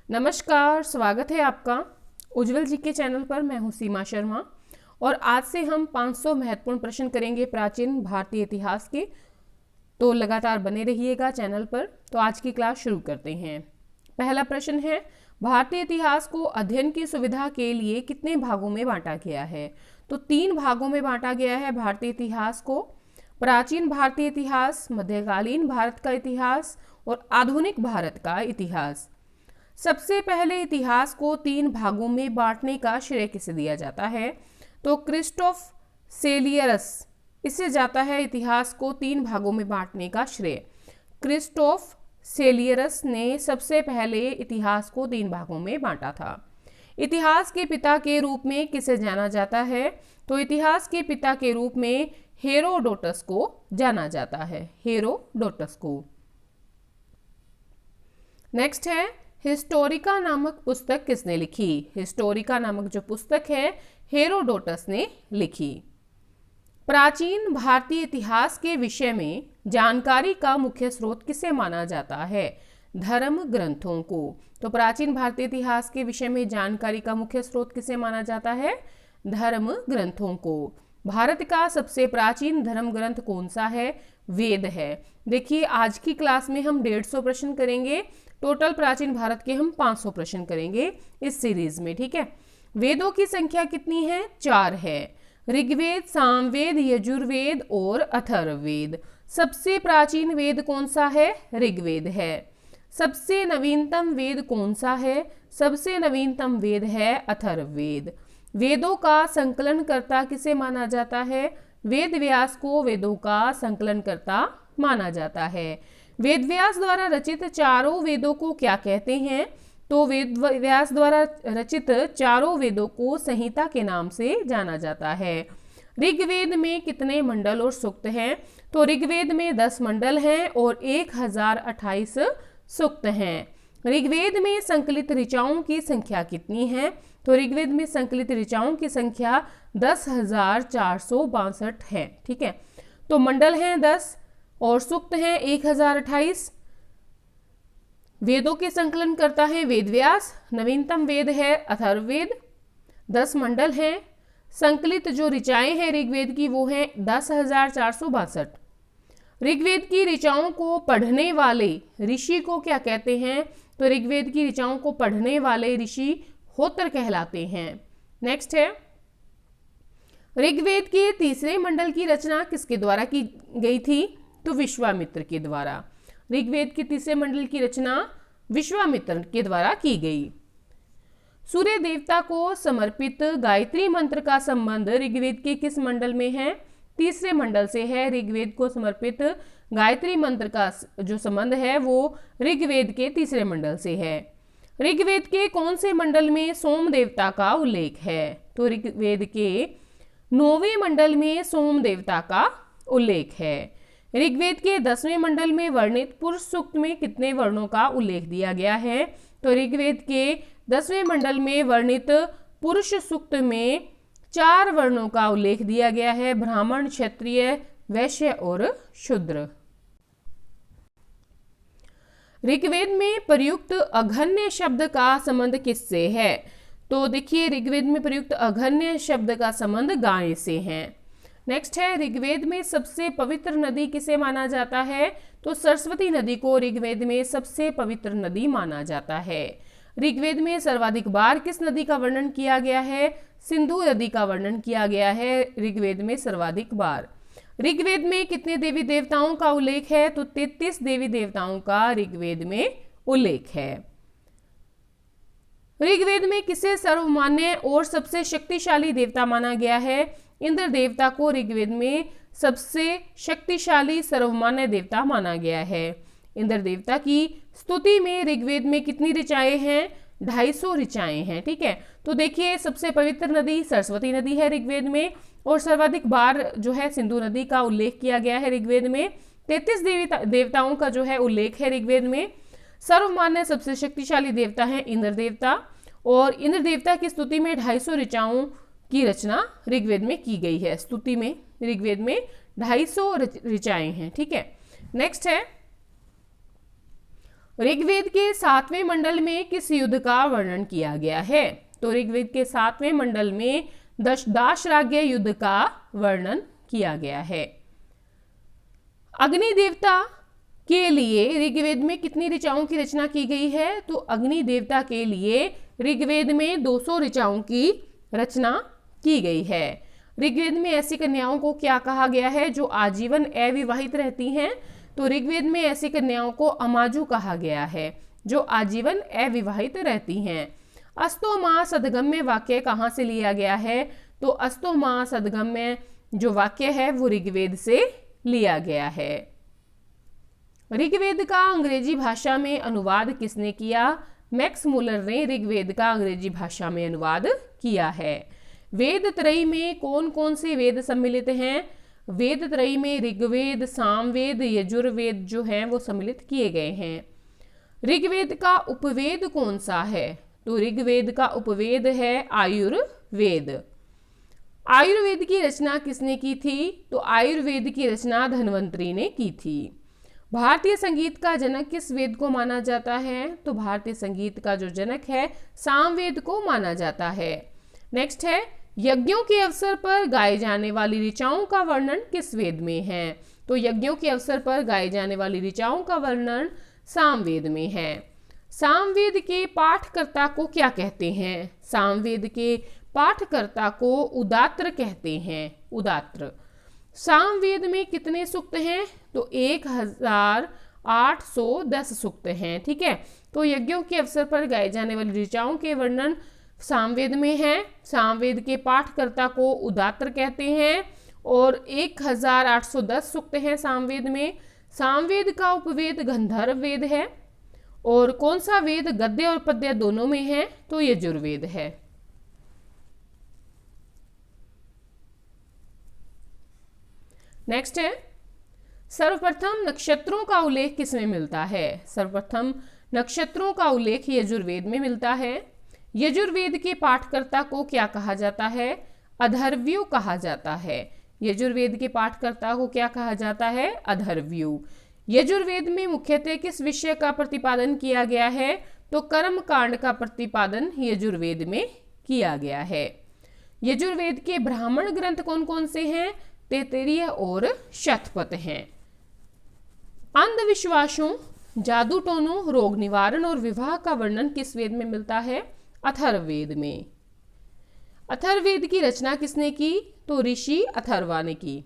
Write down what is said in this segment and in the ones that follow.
नमस्कार, स्वागत है आपका उज्जवल जी के चैनल पर। मैं हूं सीमा शर्मा और आज से हम 500 महत्वपूर्ण प्रश्न करेंगे प्राचीन भारतीय इतिहास के। तो लगातार बने रहिएगा चैनल पर। तो आज की क्लास शुरू करते हैं। पहला प्रश्न है, भारतीय इतिहास को अध्ययन की सुविधा के लिए कितने भागों में बांटा गया है? तो 3 भागों में बांटा गया है भारतीय इतिहास को। प्राचीन भारतीय इतिहास, मध्यकालीन भारत का इतिहास और आधुनिक भारत का इतिहास। सबसे पहले इतिहास को 3 भागों में बांटने का श्रेय किसे दिया जाता है? तो क्रिस्टोफ सेलियरस, इससे जाता है इतिहास को 3 भागों में बांटने का श्रेय। क्रिस्टोफ सेलियरस ने सबसे पहले इतिहास को 3 भागों में बांटा था। इतिहास के पिता के रूप में किसे जाना जाता है? तो इतिहास के पिता के रूप में हेरोडोटस को जाना जाता है, हेरोडोटस को। नेक्स्ट है, हिस्टोरिका नामक पुस्तक किसने लिखी? हिस्टोरिका नामक जो पुस्तक है हेरोडोटस ने लिखी। प्राचीन भारतीय इतिहास के विषय में जानकारी का मुख्य स्रोत किसे माना जाता है? धर्म ग्रंथों को। तो प्राचीन भारतीय इतिहास के विषय में जानकारी का मुख्य स्रोत किसे माना जाता है? धर्म ग्रंथों को। भारत का सबसे प्राचीन धर्म ग्रंथ कौन सा है? वेद है। देखिए, आज की क्लास में हम 150 प्रश्न करेंगे। टोटल प्राचीन भारत के हम 500 प्रश्न करेंगे इस सीरीज में, ठीक है। वेदों की संख्या कितनी है? 4 है। ऋग्वेद, सामवेद, यजुर्वेद और अथर्ववेद। सबसे प्राचीन वेद कौन सा है? ऋग्वेद है। सबसे नवीनतम वेद कौन सा है? सबसे नवीनतम वेद है अथर्ववेद। वेदों का संकलनकर्ता किसे माना जाता है? वेद व्यास को वेदों का संकलनकर्ता माना जाता है। वेद व्यास द्वारा रचित चारों वेदों को क्या कहते हैं? तो वेद व्यास द्वारा रचित चारों वेदों को संहिता के नाम से जाना जाता है। ऋग्वेद में कितने मंडल और सूक्त हैं? तो ऋग्वेद में 10 मंडल हैं और 1028 सूक्त हैं। ऋग्वेद में संकलित ऋचाओं की संख्या कितनी है? तो ऋग्वेद में संकलित ऋचाओं की संख्या 10,462 है, ठीक है। तो मंडल हैं 10 और सूक्त हैं 1028। वेदों के संकलन करता है वेद व्यास। नवीनतम वेद है अथर्ववेद। 10 मंडल हैं। संकलित जो ऋचाएं हैं ऋग्वेद की वो हैं 10,462। ऋग्वेद की ऋचाओं को पढ़ने वाले ऋषि को क्या कहते हैं? तो ऋग्वेद की ऋचाओं को पढ़ने वाले ऋषि होत्र कहलाते हैं। नेक्स्ट है, ऋग्वेद के तीसरे मंडल की रचना किसके द्वारा की गई थी? तो विश्वामित्र के द्वारा। ऋग्वेद के तीसरे मंडल की रचना विश्वामित्र के द्वारा की गई। सूर्य देवता को समर्पित गायत्री मंत्र का संबंध ऋग्वेद के किस मंडल में है? तीसरे मंडल से है। ऋग्वेद को समर्पित गायत्री मंत्र का जो संबंध है वो ऋग्वेद के तीसरे मंडल से है। ऋग्वेद के कौन से मंडल में सोम देवता का उल्लेख है? तो ऋग्वेद के 9वें मंडल में सोम देवता का उल्लेख है। ऋग्वेद के 10वें मंडल में वर्णित पुरुष सूक्त में कितने वर्णों का उल्लेख दिया गया है? तो ऋग्वेद के 10वें मंडल में वर्णित पुरुष सूक्त में 4 वर्णों का उल्लेख दिया गया है, ब्राह्मण, क्षत्रिय, वैश्य और शूद्र। ऋग्वेद में प्रयुक्त अघन्य शब्द का संबंध किससे है? तो देखिए, ऋग्वेद में प्रयुक्त अघन्य शब्द का संबंध गाय से है। नेक्स्ट है, ऋग्वेद में सबसे पवित्र नदी किसे माना जाता है? तो सरस्वती नदी को ऋग्वेद में सबसे पवित्र नदी माना जाता है। ऋग्वेद में सर्वाधिक बार किस नदी का वर्णन किया गया है? सिंधु नदी का वर्णन किया गया है ऋग्वेद में सर्वाधिक बार। ऋग्वेद में कितने देवी देवताओं का उल्लेख है? तो 33 देवी देवताओं का ऋग्वेद में उल्लेख है। ऋग्वेद में किसे सर्वमान्य और सबसे शक्तिशाली देवता माना गया है? इंद्र देवता को ऋग्वेद में सबसे शक्तिशाली सर्वमान्य देवता माना गया है। इंद्र देवता की स्तुति में ऋग्वेद में कितनी ऋचाएं हैं? 250 ऋचाएं हैं, ठीक है। तो देखिए, सबसे पवित्र नदी सरस्वती नदी है ऋग्वेद में और सर्वाधिक बार जो है सिंधु नदी का उल्लेख किया गया है ऋग्वेद में। 33 देवताओं का जो है उल्लेख है ऋग्वेद में। सर्वमान्य सबसे शक्तिशाली देवता है इंद्र देवता और इंद्र देवता की स्तुति में 250 ऋचाओं की रचना ऋग्वेद में की गई है। स्तुति में ऋग्वेद में 250 ऋचाएं हैं, ठीक है। नेक्स्ट है, ऋग्वेद के 7वें मंडल में किस युद्ध का वर्णन किया गया है? तो ऋग्वेद के 7वें मंडल में दाशराग्य युद्ध का वर्णन किया गया है। अग्नि देवता के लिए ऋग्वेद में कितनी ऋचाओं की रचना की गई है? तो अग्नि देवता के लिए ऋग्वेद में 200 ऋचाओं की रचना की गई है। ऋग्वेद में ऐसी कन्याओं को क्या कहा गया है जो आजीवन अविवाहित रहती हैं? तो ऋग्वेद में ऐसी कन्याओं को अमाजु कहा गया है जो आजीवन अविवाहित रहती हैं। अस्तो मा सदगम्य वाक्य कहाँ से लिया गया है? तो अस्तो मा सदगम्य जो वाक्य है वो ऋग्वेद से लिया गया है। ऋग्वेद का अंग्रेजी भाषा में अनुवाद किसने किया? मैक्स मुलर ने ऋग्वेद का अंग्रेजी भाषा में अनुवाद किया है। वेद त्रयी में कौन कौन से वेद सम्मिलित हैं? वेद त्रयी में ऋग्वेद, सामवेद, यजुर्वेद जो हैं वो सम्मिलित किए गए हैं। ऋग्वेद का उपवेद कौन सा है? तो ऋग्वेद का उपवेद है आयुर्वेद। आयुर्वेद की रचना किसने की थी? तो आयुर्वेद की रचना धन्वंतरी ने की थी। भारतीय संगीत का जनक किस वेद को माना जाता है? तो भारतीय संगीत का जो जनक है सामवेद को माना जाता है। नेक्स्ट है, यज्ञों के अवसर पर गाए जाने वाली ऋचाओं का वर्णन किस वेद में है? तो यज्ञों के अवसर पर गाए जाने वाली ऋचाओं का वर्णन सामवेद में है। सामवेद के पाठकर्ता को क्या कहते हैं? सामवेद के पाठकर्ता को उदात्र कहते हैं। उदात्र। सामवेद में कितने सूक्त हैं? तो 1810 सूक्त हैं। ठीक है, तो यज्ञों के अवसर पर गाए जाने वाली ऋचाओं के वर्णन सामवेद में है। सामवेद के पाठकर्ता को उदात्र कहते हैं और 1810 सूक्त हैं सामवेद में। सामवेद का उपवेद गंधर्व वेद है। और कौन सा वेद गद्य और पद्य दोनों में है? तो यजुर्वेद है। नेक्स्ट है, सर्वप्रथम नक्षत्रों का उल्लेख किसमें मिलता है? सर्वप्रथम नक्षत्रों का उल्लेख यजुर्वेद में मिलता है। यजुर्वेद के पाठकर्ता को क्या कहा जाता है? अधर्व्यु कहा जाता है। यजुर्वेद के पाठकर्ता को क्या कहा जाता है? अधर्व्यु। यजुर्वेद में मुख्यतः किस विषय का प्रतिपादन किया गया है? तो कर्म कांड का प्रतिपादन यजुर्वेद में किया गया है। यजुर्वेद के ब्राह्मण ग्रंथ कौन कौन से हैं? तैत्तिरीय और शतपथ हैं। अंधविश्वासों, जादू टोनों, रोग निवारण और विवाह का वर्णन किस वेद में मिलता है? अथर्ववेद में। अथर्ववेद की रचना किसने की? तो ऋषि अथर्वा ने की।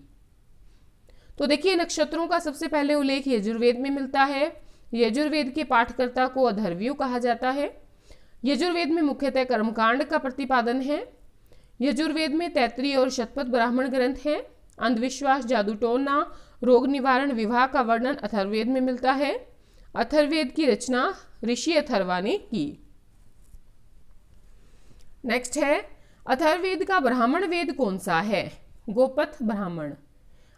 तो देखिए, नक्षत्रों का सबसे पहले उल्लेख यजुर्वेद में मिलता है। यजुर्वेद के पाठकर्ता को अधर्व्यु कहा जाता है। यजुर्वेद में मुख्यतः कर्मकांड का प्रतिपादन है। यजुर्वेद में तैत्तिरीय और शतपथ ब्राह्मण ग्रंथ हैं। अंधविश्वास, जादू टोना, रोग निवारण, विवाह का वर्णन अथर्ववेद में मिलता है। अथर्ववेद की रचना ऋषि अथर्वा ने की। नेक्स्ट है, अथर्ववेद का ब्राह्मण वेद कौन सा है? गोपथ ब्राह्मण।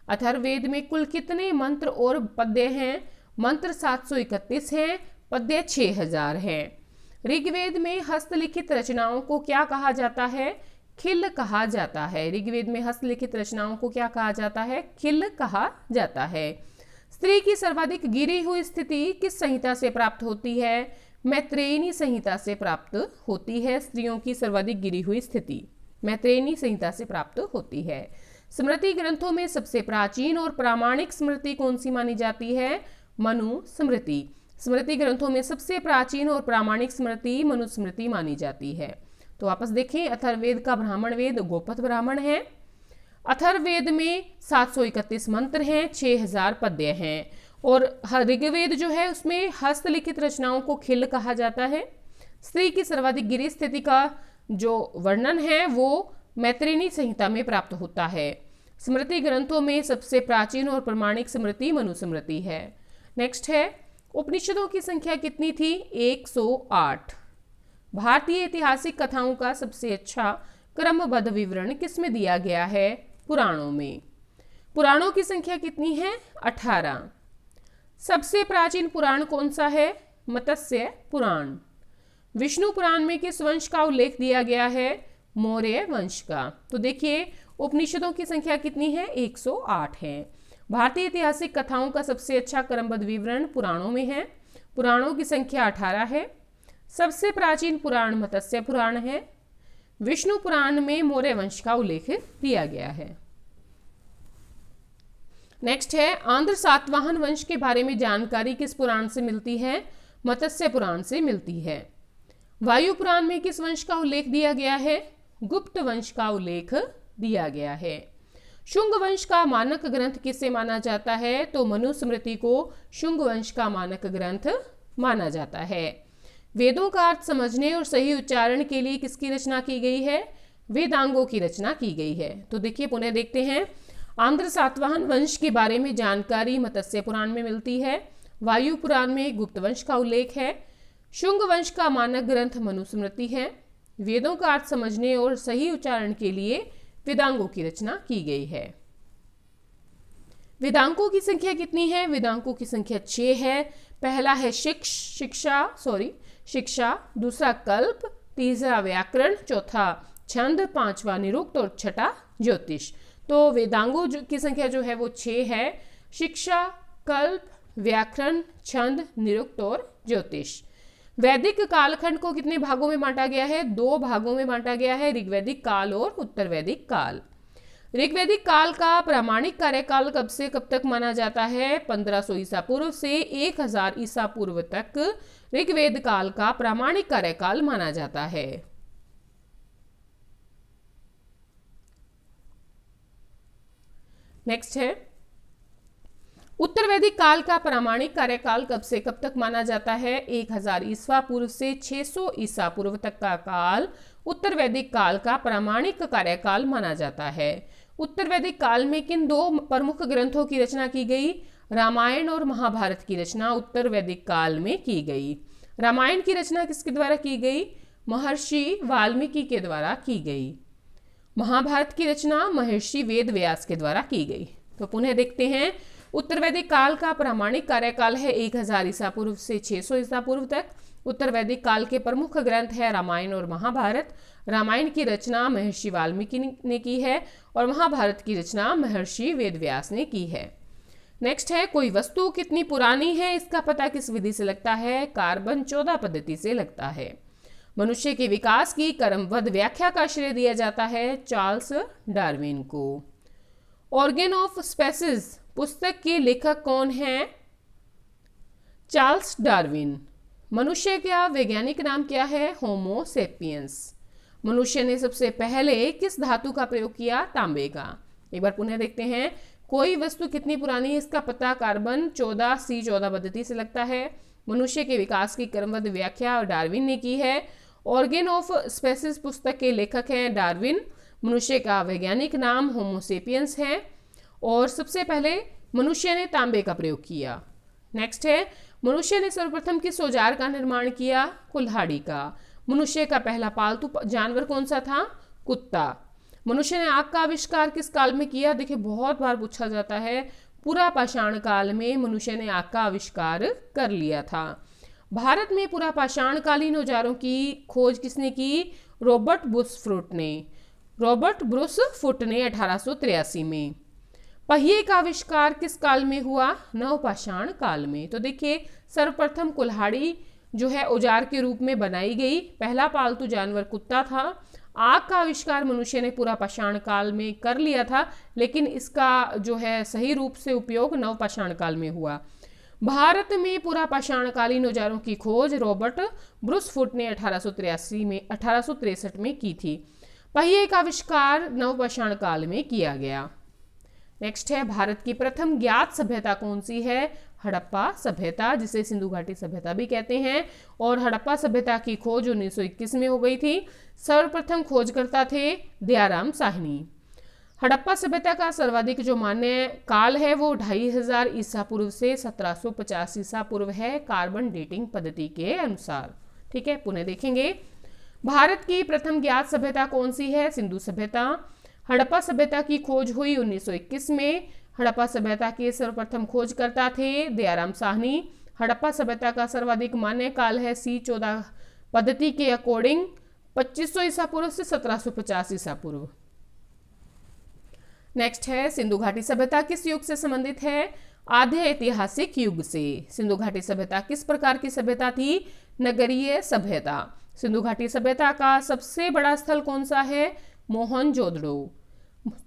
अथर्ववेद में कुल कितने मंत्र और पद्य हैं? मंत्र 731 हैं, पद्य 6000 हैं। ऋग्वेद में हस्तलिखित रचनाओं को क्या कहा जाता है? खिल कहा जाता है। ऋग्वेद में हस्तलिखित रचनाओं को क्या कहा जाता है? खिल कहा जाता है। स्त्री की सर्वाधिक गिरी हुई स्थिति किस संहिता से प्राप्त होती है? मैत्रेयी संहिता से प्राप्त होती है। स्त्रियों की सर्वाधिक गिरी हुई स्थिति मैत्रेयी संहिता से प्राप्त होती है। स्मृति ग्रंथों में सबसे प्राचीन और प्रामाणिक स्मृति कौन सी मानी जाती है? मनु स्मृति। स्मृति ग्रंथों में सबसे प्राचीन और प्रामाणिक स्मृति मनु स्मृति मानी जाती है। तो वापस देखें, अथर्ववेद का ब्राह्मण वेद गोपथ ब्राह्मण है। अथर्ववेद में 731 मंत्र हैं, 6000 पद्य हैं। और ऋग्वेद जो है उसमें हस्तलिखित रचनाओं को खिल कहा जाता है। स्त्री की सर्वाधिक गिरी स्थिति का जो वर्णन है वो मैत्रेयी संहिता में प्राप्त होता है। स्मृति ग्रंथों में सबसे प्राचीन और प्रमाणिक स्मृति मनुस्मृति है। नेक्स्ट है, उपनिषदों की संख्या कितनी थी? 108। भारतीय ऐतिहासिक कथाओं का सबसे अच्छा क्रमबद्ध विवरण किसमें दिया गया है? पुराणों में। पुराणों की संख्या कितनी है? 18। सबसे प्राचीन पुराण कौन सा है? मत्स्य पुराण। विष्णु पुराण में किस वंश का उल्लेख दिया गया है? मौर्य वंश का। तो देखिए, उपनिषदों की संख्या कितनी है? 108 है। भारतीय ऐतिहासिक कथाओं का सबसे अच्छा क्रमबद्ध विवरण पुराणों में है। पुराणों की संख्या 18 है। सबसे प्राचीन पुराण मत्स्य पुराण है। विष्णु पुराण में मौर्य वंश का उल्लेख दिया गया है। नेक्स्ट है, आंध्र सातवाहन वंश के बारे में जानकारी किस पुराण से मिलती है? मत्स्य पुराण से मिलती है। वायु पुराण में किस वंश का उल्लेख दिया गया है? गुप्त वंश का उल्लेख दिया गया है। शुंग वंश का मानक ग्रंथ किसे माना जाता है? तो मनुस्मृति को शुंग वंश का मानक ग्रंथ माना जाता है। वेदों का अर्थ समझने और सही उच्चारण के लिए किसकी रचना की गई है? वेदांगों की रचना की गई है। तो देखिए, पुनः देखते हैं। आंध्र सातवाहन वंश के बारे में जानकारी मत्स्य पुराण में मिलती है। वायु पुराण में गुप्त वंश का उल्लेख है। शुंग वंश का मानक ग्रंथ मनुस्मृति है। वेदों का अर्थ समझने और सही उच्चारण के लिए वेदांगों की रचना की गई है। वेदांगों की संख्या कितनी है? वेदांगों की संख्या 6 है। पहला है शिक्षा, दूसरा कल्प, तीसरा व्याकरण, चौथा छंद, पांचवा निरुक्त और छठा ज्योतिष। तो वेदांगों की संख्या जो है वो 6 है। शिक्षा, कल्प, व्याकरण, छंद, निरुक्त और ज्योतिष। वैदिक कालखंड को कितने भागों में बांटा गया है? 2 भागों में बांटा गया है, ऋग्वैदिक काल और उत्तर वैदिक काल। ऋग्वैदिक काल का प्रामाणिक कार्यकाल कब से कब तक माना जाता है? 1500 ईसा पूर्व से 1000 ईसा पूर्व तक ऋग्वेद काल का प्रामाणिक कार्यकाल माना जाता है। नेक्स्ट है, उत्तर वैदिक काल का प्रामाणिक कार्यकाल कब से कब तक माना जाता है? 1000 ईसा पूर्व से 600 ईसा पूर्व तक का काल उत्तर वैदिक काल का प्रामाणिक कार्यकाल माना जाता है। उत्तर वैदिक काल में किन 2 प्रमुख ग्रंथों की रचना की गई? रामायण और महाभारत की रचना उत्तर वैदिक काल में की गई। रामायण की रचना किसके द्वारा की गई? महर्षि वाल्मीकि के द्वारा की गई। महाभारत की रचना महर्षि वेद व्यास के द्वारा की गई। तो पुनः देखते हैं, उत्तर वैदिक काल का प्रामाणिक कार्यकाल है 1000 ईसा पूर्व से 600 ईसा पूर्व तक। उत्तर वैदिक काल के प्रमुख ग्रंथ है रामायण और महाभारत। रामायण की रचना महर्षि वाल्मीकि ने की है और महाभारत की रचना महर्षि वेदव्यास ने की है। नेक्स्ट है, कोई वस्तु कितनी पुरानी है इसका पता किस विधि से लगता है? कार्बन 14 पद्धति से लगता है। मनुष्य के विकास की क्रमबद्ध व्याख्या का श्रेय दिया जाता है चार्ल्स डार्विन को। ऑर्गेन ऑफ स्पेसीज पुस्तक के लेखक कौन है? Charles Darwin. मनुष्य का वैज्ञानिक नाम क्या है? होमो सेपियंस। मनुष्य ने सबसे पहले किस धातु का प्रयोग किया? तांबे का। एक बार पुनः देखते हैं, कोई वस्तु कितनी पुरानी है इसका पता कार्बन 14 C14 पद्धति से लगता है। मनुष्य के विकास की क्रमबद्ध व्याख्या डार्विन ने की है। ऑर्गेन ऑफ स्पेसीज पुस्तक के लेखक हैं डार्विन। मनुष्य का वैज्ञानिक नाम होमो सेपियंस है और सबसे पहले मनुष्य ने तांबे का प्रयोग किया। नेक्स्ट है, मनुष्य ने सर्वप्रथम किस औजार का निर्माण किया? कुल्हाड़ी का। मनुष्य का पहला पालतू जानवर कौन सा था? कुत्ता। मनुष्य ने आग का आविष्कार किस काल में किया? देखिए, बहुत बार पूछा जाता है। पुरा पाषाण काल में मनुष्य ने आग का आविष्कार कर लिया था। भारत में पुरा पाषाणकालीन औजारों की खोज किसने की? रॉबर्ट ब्रूसफुट ने 1883 में। पहिए का आविष्कार किस काल में हुआ? नवपाषाण काल में। तो देखिए, सर्वप्रथम कुल्हाड़ी जो है औजार के रूप में बनाई गई। पहला पालतू जानवर कुत्ता था। आग का आविष्कार मनुष्य ने पूरा पाषाण काल में कर लिया था, लेकिन इसका जो है सही रूप से उपयोग नवपाषाण काल में हुआ। भारत में पूरा पाषाणकालीन औजारों की खोज रॉबर्ट ब्रूसफुट ने 1863 में की थी। पहिए का आविष्कार नवपाषाण काल में किया गया। नेक्स्ट है, भारत की प्रथम ज्ञात सभ्यता कौन सी है? हड़प्पा सभ्यता, जिसे सिंधु घाटी सभ्यता भी कहते हैं। और हड़प्पा सभ्यता की खोज 1921 में हो गई थी। सर्वप्रथम खोजकर्ता थे दयाराम साहनी। हड़प्पा सभ्यता का सर्वाधिक जो मान्य काल है वो 2500 ईसा पूर्व से 1750 ईसा पूर्व है, कार्बन डेटिंग पद्धति के अनुसार। ठीक है, पुनः देखेंगे। भारत की प्रथम ज्ञात सभ्यता कौन सी है? सिंधु सभ्यता। हड़प्पा सभ्यता की खोज हुई 1921 में। हड़प्पा सभ्यता के सर्वप्रथम खोजकर्ता थे दयाराम साहनी। हड़प्पा सभ्यता का सर्वाधिक मान्य काल है C14 पद्धति के अकॉर्डिंग 2500 ईसा पूर्व से 1750 ईसा पूर्व। नेक्स्ट है, सिंधु घाटी सभ्यता किस युग से संबंधित है? आधे ऐतिहासिक युग से। सिंधु घाटी सभ्यता किस प्रकार की सभ्यता थी? नगरीय सभ्यता। सिंधु घाटी सभ्यता का सबसे बड़ा स्थल कौन सा है? मोहनजोदड़ो।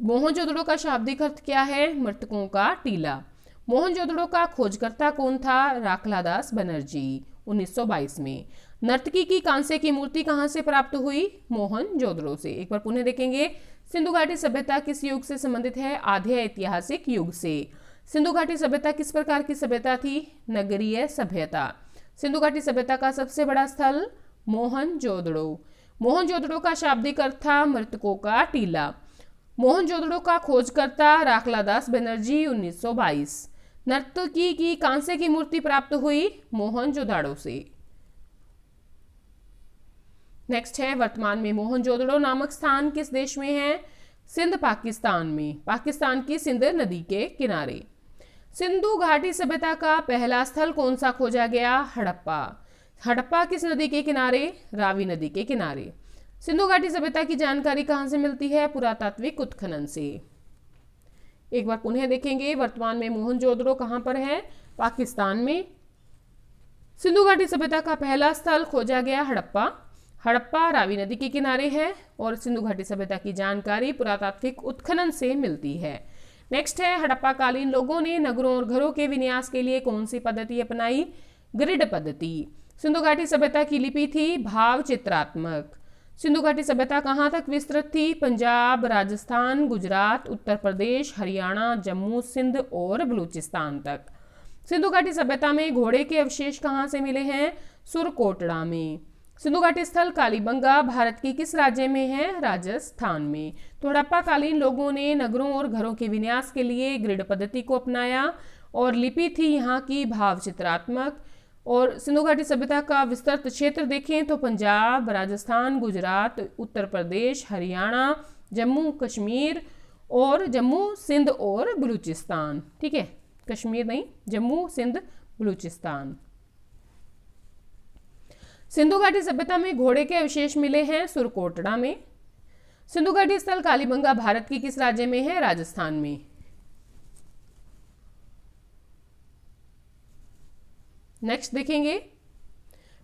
मोहनजोदड़ो का शाब्दिक अर्थ क्या है? मृतकों का टीला। मोहनजोदड़ो का खोजकर्ता कौन था? राखलादास बनर्जी 1922 में। नर्तकी की कांसे की मूर्ति कहां से प्राप्त हुई? मोहनजोदड़ो से। एक बार पुनः देखेंगे, सिंधु घाटी सभ्यता किस युग से संबंधित है? आधे ऐतिहासिक युग से। सिंधु घाटी सभ्यता किस प्रकार की सभ्यता थी? नगरीय सभ्यता। सिंधु घाटी सभ्यता का सबसे बड़ा स्थल मोहनजोदड़ो। मोहनजोदड़ो का शाब्दिक अर्थ था मृतकों का टीला। मोहनजोदड़ो का खोजकर्ता राखलादास बनर्जी 1922। नर्तकी की कांसे की मूर्ति प्राप्त हुई? मोहनजोदड़ो से। नेक्स्ट है, वर्तमान में मोहनजोदड़ो नामक स्थान किस देश में है? सिंध पाकिस्तान में। पाकिस्तान की सिंध नदी के किनारे। सिंधु घाटी सभ्यता का पहला स्थल कौन सा खोजा गया? हड़प्पा। हड़प्पा किस नदी के किनारे? रावी नदी के किनारे। सिंधु घाटी सभ्यता की जानकारी कहां से मिलती है? पुरातात्विक उत्खनन से। एक बार पुनः देखेंगे, वर्तमान में मोहनजोदड़ो कहां पर है? पाकिस्तान में। सिंधु घाटी सभ्यता का पहला स्थल खोजा गया हड़प्पा। हड़प्पा रावी नदी के किनारे है और सिंधु घाटी सभ्यता की जानकारी पुरातात्विक उत्खनन से मिलती है। नेक्स्ट है, हड़प्पा कालीन लोगों ने नगरों और घरों के विन्यास के लिए कौन सी पद्धति अपनाई? ग्रिड पद्धति। सिंधु घाटी सभ्यता की लिपि थी भाव चित्रात्मक। सिंधु घाटी सभ्यता कहां तक विस्तृत थी? पंजाब, राजस्थान, गुजरात, उत्तर प्रदेश, हरियाणा, जम्मू, सिंध और बलूचिस्तान तक। सिंधु घाटी सभ्यता में घोड़े के अवशेष कहां से मिले हैं? सुरकोटड़ा में। सिंधु घाटी स्थल कालीबंगा भारत के किस राज्य में है? राजस्थान में। तो हड़प्पा कालीन लोगों ने नगरों और घरों के विन्यास के लिए ग्रिड पद्धति को अपनाया और लिपि थी यहाँ की भाव चित्रात्मक। और सिंधु घाटी सभ्यता का विस्तृत क्षेत्र देखें तो पंजाब, राजस्थान, गुजरात, उत्तर प्रदेश, हरियाणा, जम्मू कश्मीर और जम्मू सिंध और बलूचिस्तान। ठीक है, कश्मीर नहीं, जम्मू सिंध बलूचिस्तान। सिंधु घाटी सभ्यता में घोड़े के अवशेष मिले हैं सुरकोटड़ा में। सिंधु घाटी स्थल कालीबंगा भारत की किस राज्य में है? राजस्थान में। नेक्स्ट देखेंगे,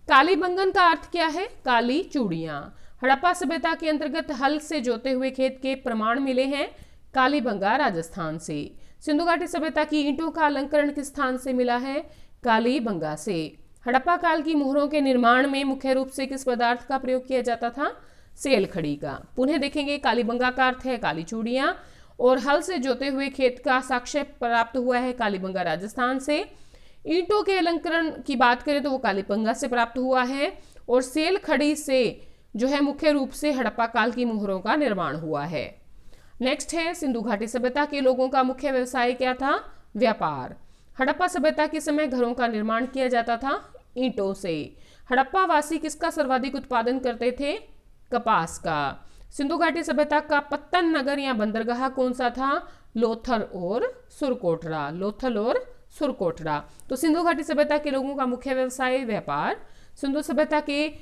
कालीबंगन का अर्थ क्या है? काली चूड़ियां। हड़प्पा सभ्यता के अंतर्गत हल से जोते हुए खेत के प्रमाण मिले हैं कालीबंगा राजस्थान से। सिंधु घाटी सभ्यता की ईंटों का अलंकरण किस स्थान से मिला है? कालीबंगा से। हड़प्पा काल की मोहरों के निर्माण में मुख्य रूप से किस पदार्थ का प्रयोग किया जाता था? सेल खड़ी का। पुनः देखेंगे, कालीबंगा का अर्थ है काली चूड़ियां और हल से जोते हुए खेत का साक्ष्य प्राप्त हुआ है कालीबंगा राजस्थान से। ईंटों के अलंकरण की बात करें तो वो कालीबंगा से प्राप्त हुआ है और सेल खड़ी से जो है मुख्य रूप से हड़प्पा काल की मोहरों का निर्माण हुआ है। नेक्स्ट है, सिंधु घाटी सभ्यता के लोगों का मुख्य व्यवसाय क्या था? व्यापार। हड़प्पा सभ्यता के समय घरों का निर्माण किया जाता था ईंटों से। हड़प्पा वासी किसका सर्वाधिक उत्पादन करते थे? कपास का। सिंधु घाटी सभ्यता का पत्तन नगर या बंदरगाह कौन सा था? लोथल और सुरकोटड़ा। लोथल और सुरकोटड़ा। तो सिंधु घाटी सभ्यता के लोगों का मुख्य व्यवसाय व्यापार। सिंधु सभ्यता के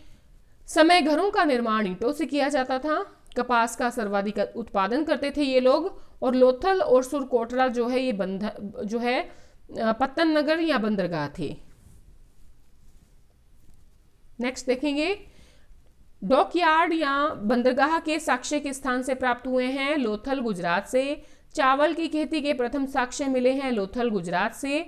समय घरों का निर्माण ईंटों से किया जाता था। कपास का सर्वाधिक उत्पादन करते थे ये लोग। और लोथल और सुरकोटड़ा जो है ये पत्तन नगर या बंदरगाह थे। नेक्स्ट देखेंगे, डॉकयार्ड या बंदरगाह के साक्ष्य किस स्थान से प्राप्त हुए हैं? लोथल गुजरात से। चावल की खेती के प्रथम साक्ष्य मिले हैं लोथल गुजरात से।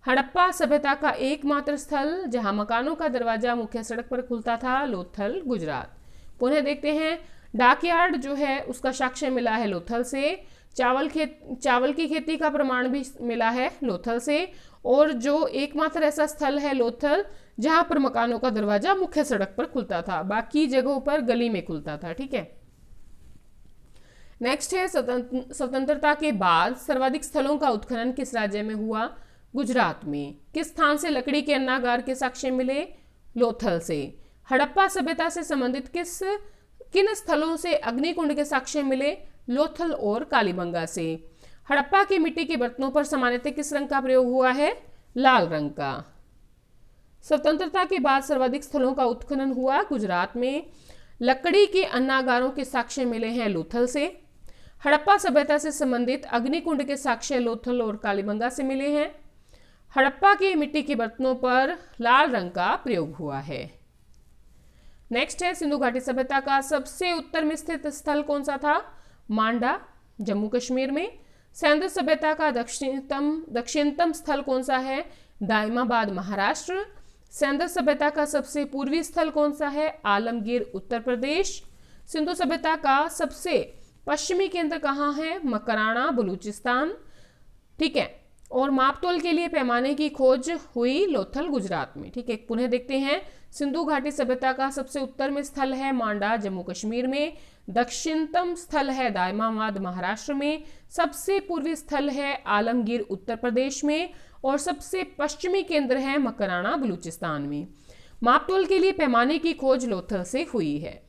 हड़प्पा सभ्यता का एकमात्र स्थल जहां मकानों का दरवाजा मुख्य सड़क पर खुलता था, लोथल गुजरात। पुनः देखते हैं, डॉकयार्ड जो है उसका साक्ष्य मिला है लोथल से। चावल की खेती का प्रमाण भी मिला है लोथल से। और जो एकमात्र ऐसा स्थल है लोथल जहां पर मकानों का दरवाजा मुख्य सड़क पर खुलता था, बाकी जगहों पर गली में खुलता था। ठीक है, नेक्स्ट है, स्वतंत्रता के बाद सर्वाधिक स्थलों का उत्खनन किस राज्य में हुआ? गुजरात में। किस स्थान से लकड़ी के अन्नागार के साक्ष्य मिले? लोथल से। हड़प्पा सभ्यता से संबंधित किन स्थलों से अग्निकुंड के साक्ष्य मिले? लोथल और कालीबंगा से। हड़प्पा की मिट्टी के बर्तनों पर सामान्यतः किस रंग का प्रयोग हुआ है? लाल रंग का। स्वतंत्रता के बाद सर्वाधिक स्थलों का उत्खनन हुआ गुजरात में। लकड़ी के अन्नागारों के साक्ष्य मिले हैं लोथल से। हड़प्पा सभ्यता से संबंधित अग्निकुंड के साक्ष्य लोथल और कालीबंगा से मिले हैं। हड़प्पा के मिट्टी के बर्तनों पर लाल रंग का प्रयोग हुआ है। नेक्स्ट है, सिंधु घाटी सभ्यता का सबसे उत्तर में स्थित स्थल कौन सा था? मांडा, जम्मू कश्मीर में। सिंधु सभ्यता का दक्षिणतम स्थल कौन सा है? दाइमाबाद, महाराष्ट्र। सिंधु सभ्यता का सबसे पूर्वी स्थल कौन सा है? आलमगीर, उत्तर प्रदेश। सिंधु सभ्यता का सबसे पश्चिमी केंद्र कहाँ है? मकराना, बलूचिस्तान। ठीक है, और मापतोल के लिए पैमाने की खोज हुई लोथल, गुजरात में। ठीक है, पुनः देखते हैं। सिंधु घाटी सभ्यता का सबसे उत्तर में स्थल है मांडा, जम्मू कश्मीर में। दक्षिणतम स्थल है दाइमाबाद, महाराष्ट्र में। सबसे पूर्वी स्थल है आलमगीर, उत्तर प्रदेश में। और सबसे पश्चिमी केंद्र है मकराना, बलूचिस्तान में। मापतोल के लिए पैमाने की खोज लोथल से हुई है।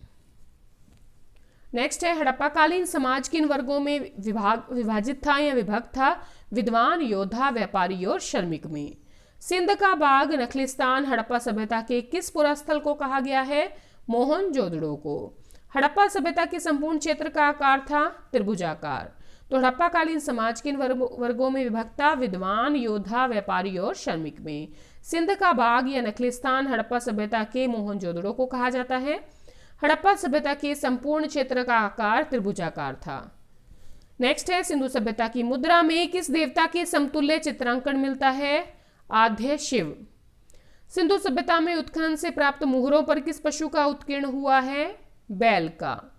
नेक्स्ट है, हड़प्पाकालीन समाज किन वर्गों में विभाजित था या विभक्त था? विद्वान, योद्धा, व्यापारी और श्रमिक में। सिंध का बाग, नखलिस्तान हड़प्पा सभ्यता के किस पुरास्थल को कहा गया है? मोहनजोदड़ो को। हड़प्पा सभ्यता के संपूर्ण क्षेत्र का आकार था त्रिभुजाकार। तो हड़प्पाकालीन समाज किन वर्गों में विभक्त था? विद्वान, योद्धा, व्यापारी और श्रमिक में। सिंध का बाग या नखलिस्तान हड़प्पा सभ्यता के मोहनजोदड़ो को कहा जाता है। हड़प्पा सभ्यता के संपूर्ण क्षेत्र का आकार त्रिभुजाकार था। नेक्स्ट है, सिंधु सभ्यता की मुद्रा में किस देवता के समतुल्य चित्रांकन मिलता है? आद्य शिव। सिंधु सभ्यता में उत्खनन से प्राप्त मुहरों पर किस पशु का उत्कीर्ण हुआ है? बैल का।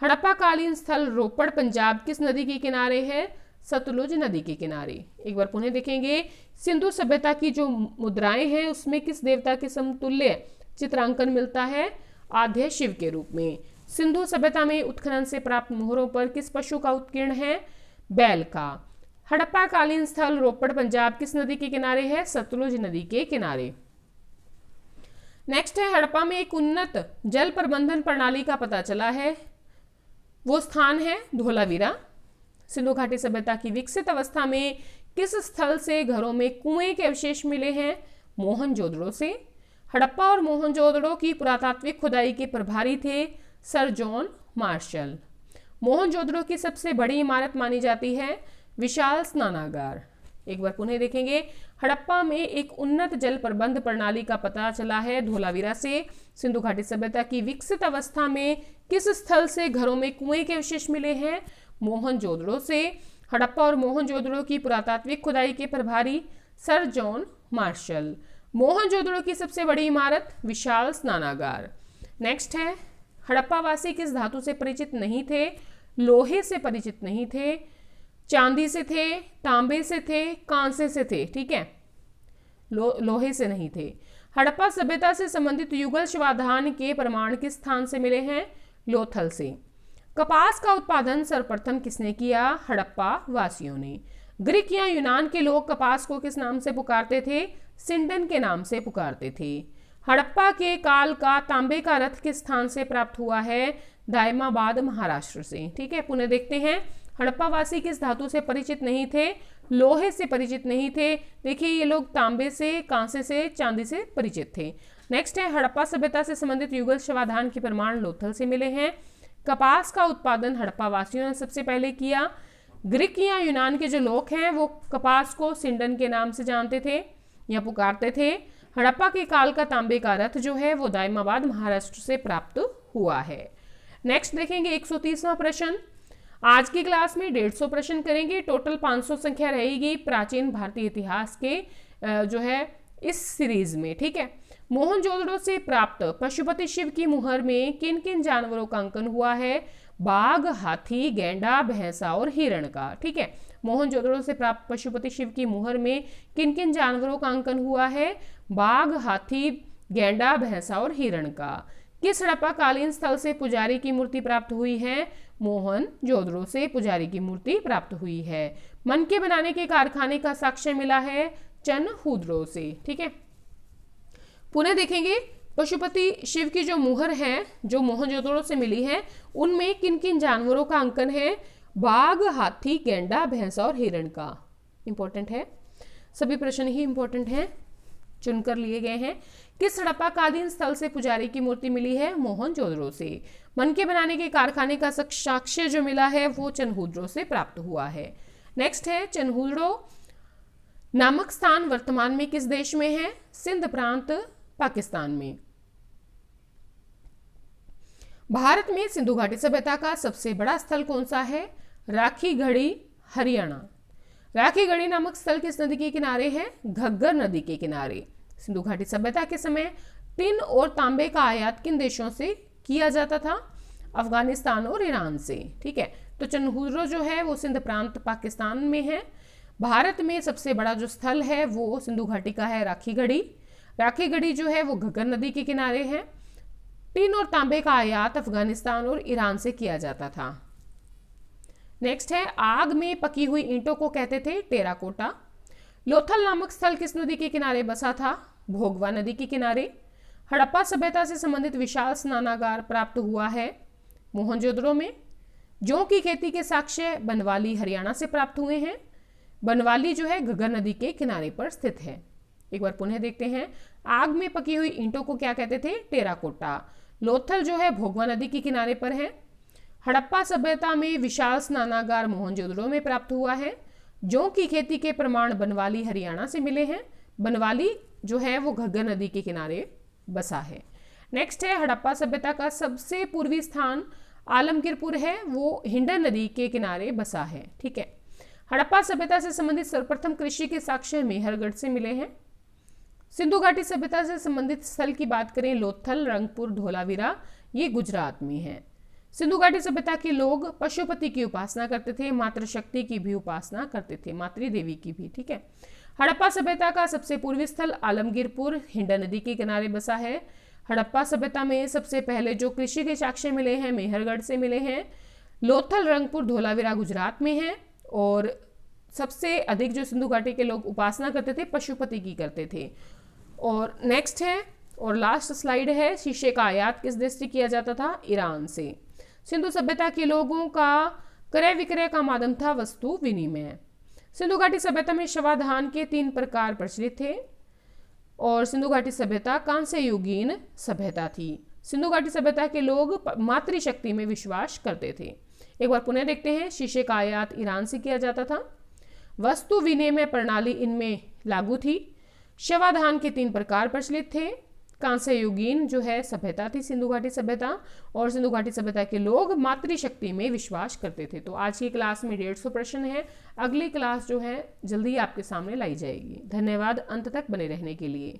हड़प्पा कालीन स्थल रोपड़, पंजाब किस नदी के किनारे है? सतलुज नदी के किनारे। एक बार पुनः देखेंगे, सिंधु सभ्यता की जो मुद्राएं हैं उसमें किस देवता के समतुल्य चित्रांकन मिलता है? आद्य शिव के रूप में। सिंधु सभ्यता में उत्खनन से प्राप्त मोहरों पर किस पशु का उत्कीर्ण है? बैल का। हड़प्पा कालीन स्थल रोपड़, पंजाब किस नदी के किनारे है? सतलुज नदी के किनारे। नेक्स्ट है, हड़प्पा में एक उन्नत जल प्रबंधन प्रणाली का पता चला है, वो स्थान है धोलावीरा। सिंधु घाटी सभ्यता की विकसित अवस्था में किस स्थल से घरों में कुएं के अवशेष मिले हैं? मोहनजोदड़ो से। हड़प्पा और मोहनजोदड़ो की पुरातात्विक खुदाई के प्रभारी थे सर जॉन मार्शल। मोहनजोदड़ो की सबसे बड़ी इमारत मानी जाती है विशाल स्नानागार। एक बार पुनः देखेंगे, हड़प्पा में एक उन्नत जल प्रबंध प्रणाली का पता चला है धोलावीरा से। सिंधु घाटी सभ्यता की विकसित अवस्था में किस स्थल से घरों में कुएं के अवशेष मिले हैं? मोहनजोदड़ो से। हड़प्पा और मोहनजोदड़ो की पुरातात्विक खुदाई के प्रभारी सर जॉन मार्शल। मोहनजोदड़ो की सबसे बड़ी इमारत विशाल स्नानागार। नेक्स्ट है, हड़प्पावासी किस धातु से परिचित नहीं थे? लोहे से परिचित नहीं थे, चांदी से थे, तांबे से थे, कांसे से थे। ठीक है, लोहे से नहीं थे। हड़प्पा सभ्यता से संबंधित युगल शिवाधान के प्रमाण किस स्थान से मिले हैं? लोथल से। कपास का उत्पादन सर्वप्रथम किसने किया? हड़प्पा वासियों ने। ग्रीक या यूनान के लोग कपास को किस नाम से पुकारते थे? सिंडन के नाम से पुकारते थे। हड़प्पा के काल का तांबे का रथ किस स्थान से प्राप्त हुआ है? दाइमाबाद, महाराष्ट्र से। ठीक है, पुनः देखते हैं, हड़प्पावासी किस धातु से परिचित नहीं थे? लोहे से परिचित नहीं थे। देखिए, ये लोग तांबे से, कांसे से, चांदी से परिचित थे। नेक्स्ट है, हड़प्पा सभ्यता से संबंधित युगल शिवाधान के प्रमाण लोथल से मिले हैं। कपास का उत्पादन हड़प्पा वासियों ने सबसे पहले किया। ग्रीक या यूनान के जो लोग हैं वो कपास को सिंडन के नाम से जानते थे या पुकारते थे। हड़प्पा के काल का तांबे का रथ जो है वो दाइमाबाद, महाराष्ट्र से प्राप्त हुआ है। नेक्स्ट देखेंगे 130वां प्रश्न। आज की क्लास में 150 प्रश्न करेंगे, टोटल 500 संख्या रहेगी प्राचीन भारतीय इतिहास के जो है इस सीरीज में। ठीक है, मोहनजोदड़ो से प्राप्त पशुपति शिव की मुहर में किन किन जानवरों का अंकन हुआ है? बाघ, हाथी, गैंडा, भैंसा और हिरण का। ठीक है, मोहनजोदड़ो से प्राप्त पशुपति शिव की मुहर में किन किन जानवरों का अंकन हुआ है? बाघ, हाथी, गैंडा, भैंसा और हिरण का। किस हड़प्पा कालीन स्थल से पुजारी की मूर्ति प्राप्त हुई है? मोहनजोदड़ो से पुजारी की मूर्ति प्राप्त हुई है। मनके बनाने के कारखाने का साक्ष्य मिला है चनहुद्रो से। ठीक है, पुनः देखेंगे, पशुपति शिव की जो मुहर है जो मोहनजोदड़ो से मिली है उनमें किन किन जानवरों का अंकन है? बाघ, हाथी, गैंडा, भैंसा और हिरण का। इंपॉर्टेंट है, सभी प्रश्न ही इंपॉर्टेंट हैं। चुनकर लिए गए हैं। किस हड़प्पा कालीन स्थल से पुजारी की मूर्ति मिली है? मोहनजोदड़ो से। मनके बनाने के कारखाने का साक्ष्य जो मिला है वो चन्हुद्रो से प्राप्त हुआ है। नेक्स्ट है, चन्हुद्रो नामक स्थान वर्तमान में किस देश में है? सिंध प्रांत, पाकिस्तान में। भारत में सिंधु घाटी सभ्यता का सबसे बड़ा स्थल कौन सा है? राखीगढ़ी, हरियाणा। राखीगढ़ी नामक स्थल किस नदी के किनारे है? घग्गर नदी के किनारे। सिंधु घाटी सभ्यता के समय टिन और तांबे का आयात किन देशों से किया जाता था? अफगानिस्तान और ईरान से। ठीक है, तो चन्हुद्रो जो है वो सिंध प्रांत, पाकिस्तान में है। भारत में सबसे बड़ा जो स्थल है वो सिंधु घाटी का है राखीगढ़ी। राखीगढ़ी जो है वो घग्गर नदी के किनारे है। टिन और तांबे का आयात अफगानिस्तान और ईरान से किया जाता था। नेक्स्ट है, आग में पकी हुई ईंटों को कहते थे टेराकोटा। लोथल नामक स्थल किस नदी के किनारे बसा था? भोगवा नदी के किनारे। हड़प्पा सभ्यता से संबंधित विशाल स्नानागार प्राप्त हुआ है मोहनजोदड़ो में। जौ की खेती के साक्ष्य बनवाली, हरियाणा से प्राप्त हुए हैं। बनवाली जो है घग्गर नदी के किनारे पर स्थित है। एक बार पुनः देखते हैं, आग में पकी हुई ईंटों को क्या कहते थे? टेराकोटा। लोथल जो है भोगवा नदी के किनारे पर है। हड़प्पा सभ्यता में विशाल स्नानागार मोहनजोदड़ो में प्राप्त हुआ है। जौ की खेती के प्रमाण बनवाली, हरियाणा से मिले हैं। बनवाली जो है वो घग्गर नदी के किनारे बसा है। नेक्स्ट है, हड़प्पा सभ्यता का सबसे पूर्वी स्थान आलमगीरपुर है, वो हिंडन नदी के किनारे बसा है। ठीक है, हड़प्पा सभ्यता से संबंधित सर्वप्रथम कृषि के साक्ष्य मेहरगढ़ से मिले हैं। सिंधु घाटी सभ्यता से संबंधित स्थल की बात करें, लोथल, रंगपुर, धोलावीरा, ये गुजरात में है। सिंधु घाटी सभ्यता के लोग पशुपति की उपासना करते थे, मातृशक्ति की भी उपासना करते थे, मातृदेवी की भी। ठीक है, हड़प्पा सभ्यता का सबसे पूर्वी स्थल आलमगीरपुर, हिंडन नदी के किनारे बसा है। हड़प्पा सभ्यता में सबसे पहले जो कृषि के साक्ष्य मिले हैं मेहरगढ़ से मिले हैं। लोथल, रंगपुर, धोलावीरा गुजरात में है। और सबसे अधिक जो सिंधु घाटी के लोग उपासना करते थे पशुपति की करते थे। और नेक्स्ट है और लास्ट स्लाइड है, शीशे का आयात किस देश से किया जाता था? ईरान से। सिंधु सभ्यता के लोगों का क्रय विक्रय का माध्यम था वस्तु विनिमय। सिंधु घाटी सभ्यता में शवाधान के 3 प्रकार प्रचलित थे। और सिंधु घाटी सभ्यता कांस्य युगीन सभ्यता थी। सिंधु घाटी सभ्यता के लोग मातृशक्ति में विश्वास करते थे। एक बार पुनः देखते हैं, शीशे का आयात ईरान से किया जाता था। वस्तु विनिमय प्रणाली इनमें लागू थी। शवाधान के 3 प्रकार प्रचलित थे। कांस्य युगीन जो है सभ्यता थी सिंधु घाटी सभ्यता। और सिंधु घाटी सभ्यता के लोग मातृशक्ति में विश्वास करते थे। तो आज की क्लास में 150 प्रश्न है। अगली क्लास जो है जल्दी आपके सामने लाई जाएगी। धन्यवाद अंत तक बने रहने के लिए।